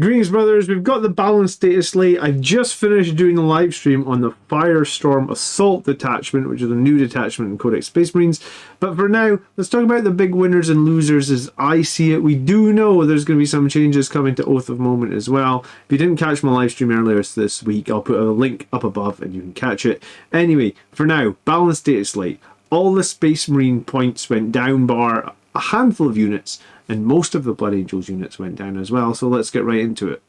Greetings, brothers. We've got the balanced data slate. I've just finished doing a live stream on the Firestorm Assault detachment, which is a new detachment in Codex Space Marines. But for now, let's talk about the big winners and losers as I see it. We do know there's going to be some changes coming to Oath of Moment as well. If you didn't catch my live stream earlier this week, I'll put a link up above and you can catch it. Anyway, for now, balanced data slate. All the Space Marine points went down bar a handful of units, and most of the Blood Angels units went down as well, so let's get right into it.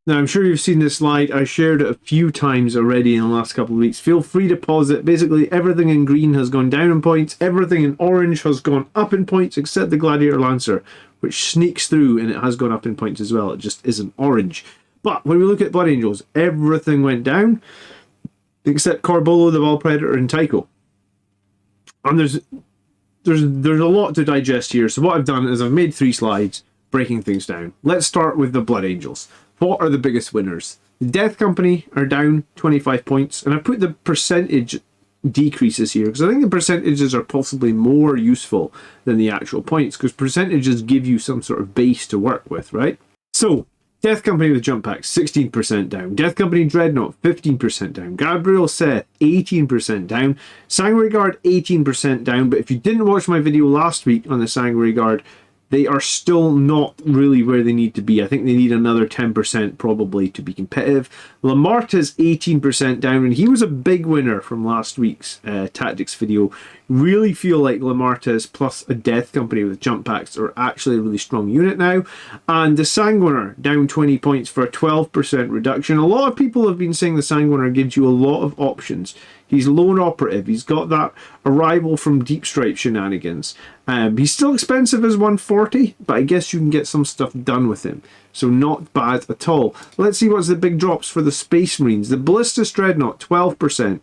Now, I'm sure you've seen this slide. I shared it a few times already in the last couple of weeks. Feel free to pause it. Basically, everything in green has gone down in points. Everything in orange has gone up in points, except the Gladiator Lancer, which sneaks through and it has gone up in points as well. It just isn't orange. But when we look at Blood Angels, everything went down, except Corbolo, the Ball Predator, and Tycho. And there's a lot to digest here. So what I've done is I've made 3 slides breaking things down. Let's start with the Blood Angels. What are the biggest winners? The Death Company are down 25 points, and I put the percentage decreases here because I think the percentages are possibly more useful than the actual points, because percentages give you some sort of base to work with, right? So Death Company with jump packs, 16% down. Death Company Dreadnought, 15% down. Gabriel Seth, 18% down. Sanguinary Guard, 18% down. But if you didn't watch my video last week on the Sanguinary Guard, they are still not really where they need to be. I think they need another 10% probably to be competitive. Lamarta's 18% down, and he was a big winner from last week's tactics video. Really feel like Lamarta's plus a Death Company with jump packs are actually a really strong unit now. And the Sanguiner down 20 points for a 12% reduction. A lot of people have been saying the Sanguiner gives you a lot of options. He's lone operative. He's got that arrival from Deep Stripe shenanigans. He's still expensive as 140, but I guess you can get some stuff done with him. So not bad at all. Let's see what's the big drops for the Space Marines. The Ballistus Dreadnought, 12%.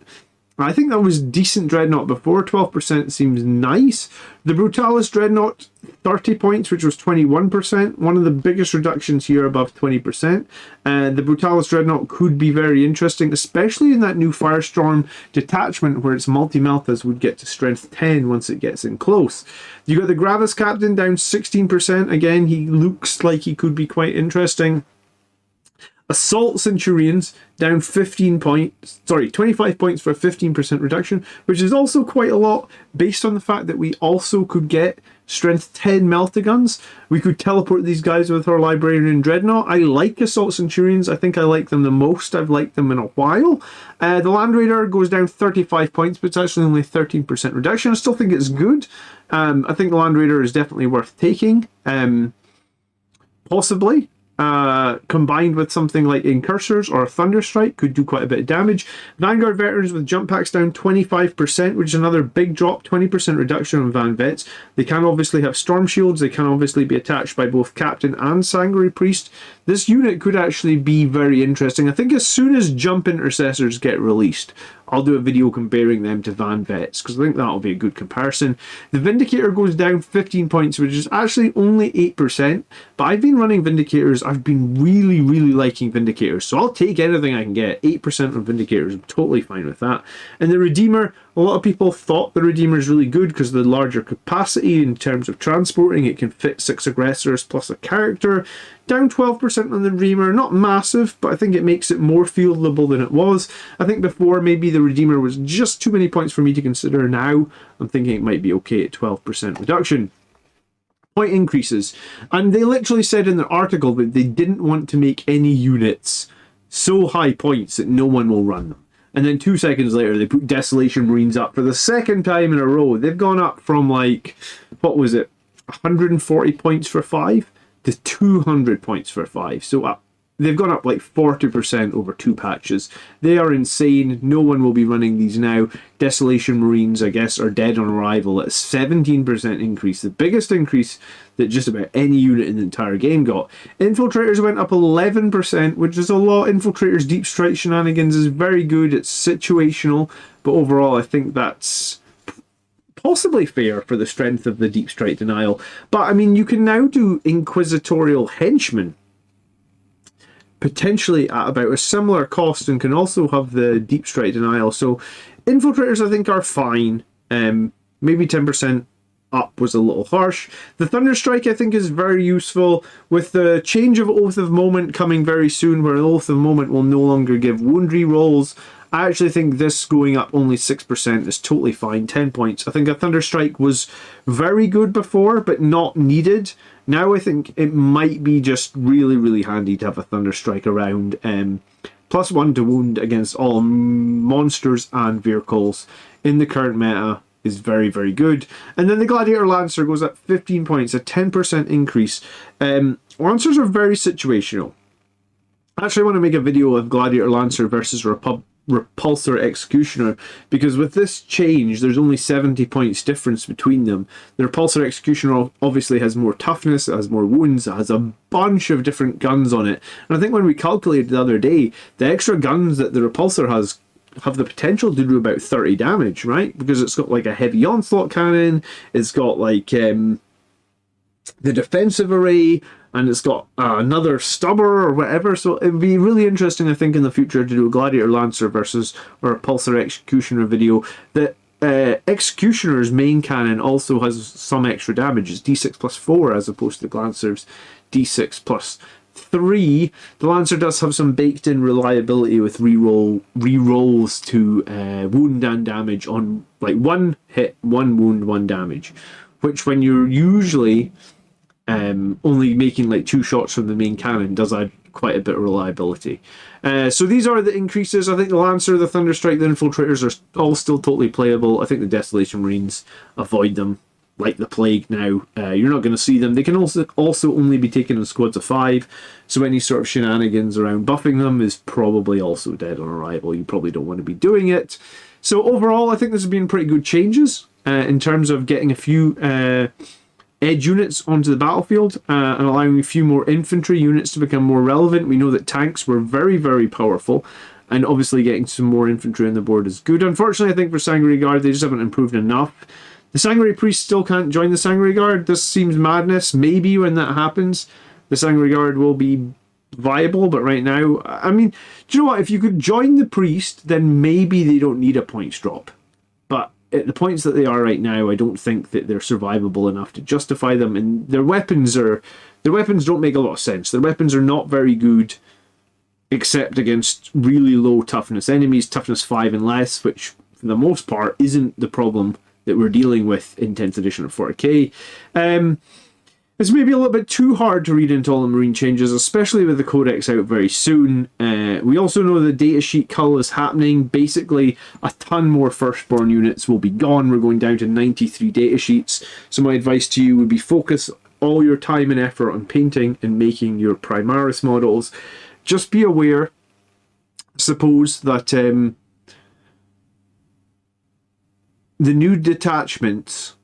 I think that was decent Dreadnought before. 12% seems nice. The Brutalis Dreadnought, 30 points, which was 21%. One of the biggest reductions here above 20%. The Brutalis Dreadnought could be very interesting, especially in that new Firestorm detachment where its multi-Malthas would get to strength 10 once it gets in close. You got the Gravis Captain down 16%. Again, he looks like he could be quite interesting. Assault Centurions down 25 points for a 15% reduction, which is also quite a lot based on the fact that we also could get strength 10 Meltaguns. We could teleport these guys with our Librarian Dreadnought. I like Assault Centurions. I think I like them the most I've liked them in a while. The Land Raider goes down 35 points, but it's actually only 13% reduction. I still think it's good. I think the Land Raider is definitely worth taking. Possibly. Combined with something like Incursors or a Thunderstrike could do quite a bit of damage. Vanguard Veterans with jump packs down 25%, which is another big drop, 20% reduction on Van Vets. They can obviously have Storm Shields, they can obviously be attached by both Captain and Sanguinary Priest. This unit could actually be very interesting. I think as soon as Jump Intercessors get released, I'll do a video comparing them to Van Vets, because I think that'll be a good comparison. The Vindicator goes down 15 points, which is actually only 8%, but I've been running Vindicators. I've been really, really liking Vindicators, so I'll take anything I can get. 8% on Vindicators, I'm totally fine with that. And the Redeemer, a lot of people thought the Redeemer is really good because of the larger capacity in terms of transporting. It can fit 6 aggressors plus a character. Down 12% on the Redeemer, not massive, but I think it makes it more fieldable than it was. I think before maybe the Redeemer was just too many points for me to consider. Now I'm thinking it might be okay at 12% reduction. Point increases. And they literally said in their article that they didn't want to make any units so high points that no one will run them. And then 2 seconds later, they put Desolation Marines up for the second time in a row. They've gone up from like, what was it, 140 points for 5 to 200 points for 5. So they've gone up like 40% over 2 patches. They are insane. No one will be running these now. Desolation Marines, I guess, are dead on arrival at a 17% increase. The biggest increase that just about any unit in the entire game got. Infiltrators went up 11%, which is a lot. Infiltrators Deep Strike shenanigans is very good. It's situational, but overall I think that's possibly fair for the strength of the Deep Strike denial. But I mean, you can now do Inquisitorial Henchmen potentially at about a similar cost and can also have the Deep Strike denial. So Infiltrators I think are fine. maybe 10% up was a little harsh. The Thunderstrike, I think, is very useful with the change of Oath of Moment coming very soon, where Oath of Moment will no longer give wound rerolls. I actually think this going up only 6% is totally fine. 10 points. I think a Thunderstrike was very good before, but not needed. Now I think it might be just really, really handy to have a Thunderstrike around. +1 to wound against all monsters and vehicles in the current meta is very, very good. And then the Gladiator Lancer goes up 15 points, a 10% increase. Lancers are very situational. I actually want to make a video of Gladiator Lancer versus Repulsor Executioner, because with this change there's only 70 points difference between them. The Repulsor Executioner obviously has more toughness, it has more wounds, it has a bunch of different guns on it, and I think when we calculated the other day, the extra guns that the Repulsor has have the potential to do about 30 damage, right? Because it's got like a heavy onslaught cannon, it's got like the defensive array, and it's got another stubber or whatever. So it'd be really interesting, I think, in the future to do a Gladiator Lancer versus or a Repulsor Executioner video. The Executioner's main cannon also has some extra damage. It's D6 plus 4 as opposed to the Lancer's D6 plus 3. The Lancer does have some baked in reliability with rerolls to wound and damage on like 1 hit, 1 wound, 1 damage, which when you're usually only making like 2 shots from the main cannon does add quite a bit of reliability. So these are the increases. I think the Lancer, the Thunderstrike, the Infiltrators are all still totally playable. I think the Desolation Marines, avoid them like the plague now. You're not going to see them. They can also only be taken in squads of 5, so any sort of shenanigans around buffing them is probably also dead on arrival. You probably don't want to be doing it. So overall, I think this has been pretty good changes in terms of getting a few edge units onto the battlefield and allowing a few more infantry units to become more relevant. We know that tanks were very, very powerful, and obviously getting some more infantry on the board is good. Unfortunately, I think for Sanguinary Guard, they just haven't improved enough. The Sanguinary Priest still can't join the Sanguinary Guard. This seems madness. Maybe when that happens, the Sanguinary Guard will be viable, but right now, I mean, do you know what? If you could join the Priest, then maybe they don't need a points drop. But at the points that they are right now, I don't think that they're survivable enough to justify them, and their weapons don't make a lot of sense. Their weapons are not very good, except against really low toughness enemies, toughness 5 and less, which for the most part isn't the problem that we're dealing with in 10th edition of 40k. It's maybe a little bit too hard to read into all the Marine changes, especially with the Codex out very soon. We also know the datasheet cull is happening. Basically, a ton more Firstborn units will be gone. We're going down to 93 datasheets. So my advice to you would be focus all your time and effort on painting and making your Primaris models. Just be aware, suppose that the new detachments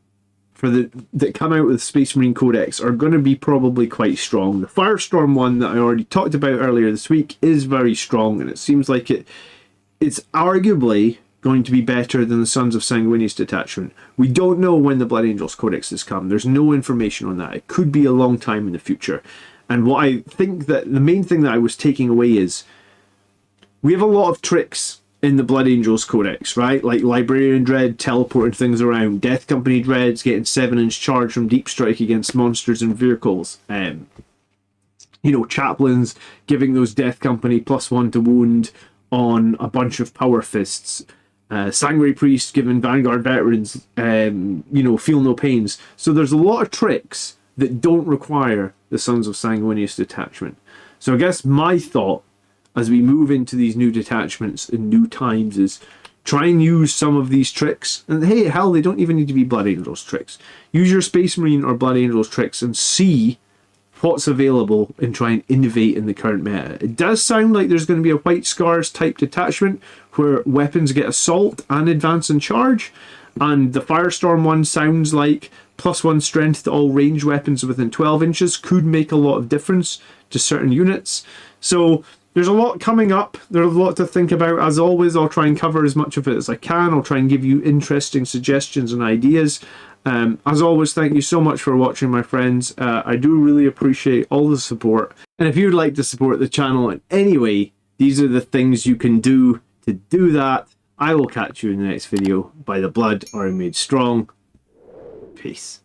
that come out with Space Marine Codex are going to be probably quite strong. The Firestorm one that I already talked about earlier this week is very strong, and it seems like it's arguably going to be better than the Sons of Sanguinius detachment. We don't know when the Blood Angels Codex has come. There's no information on that. It could be a long time in the future. And what I think that the main thing that I was taking away is we have a lot of tricks in the Blood Angels Codex, right? Like Librarian Dread teleporting things around, Death Company Dreads getting 7-inch charge from Deep Strike against monsters and vehicles. You know, Chaplains giving those Death Company +1 to wound on a bunch of Power Fists. Sanguinary Priest giving Vanguard Veterans, you know, Feel No Pains. So there's a lot of tricks that don't require the Sons of Sanguinius detachment. So I guess my thought as we move into these new detachments in new times is try and use some of these tricks. And hey, hell, they don't even need to be Blood Angels tricks. Use your Space Marine or Blood Angels tricks and see what's available and try and innovate in the current meta. It does sound like there's going to be a White Scars type detachment where weapons get assault and advance and charge. And the Firestorm one sounds like +1 strength to all ranged weapons within 12 inches could make a lot of difference to certain units. So there's a lot coming up. There's a lot to think about. As always, I'll try and cover as much of it as I can. I'll try and give you interesting suggestions and ideas. As always, thank you so much for watching, my friends. I do really appreciate all the support. And if you'd like to support the channel in any way, these are the things you can do to do that. I will catch you in the next video. By the blood are made strong. Peace.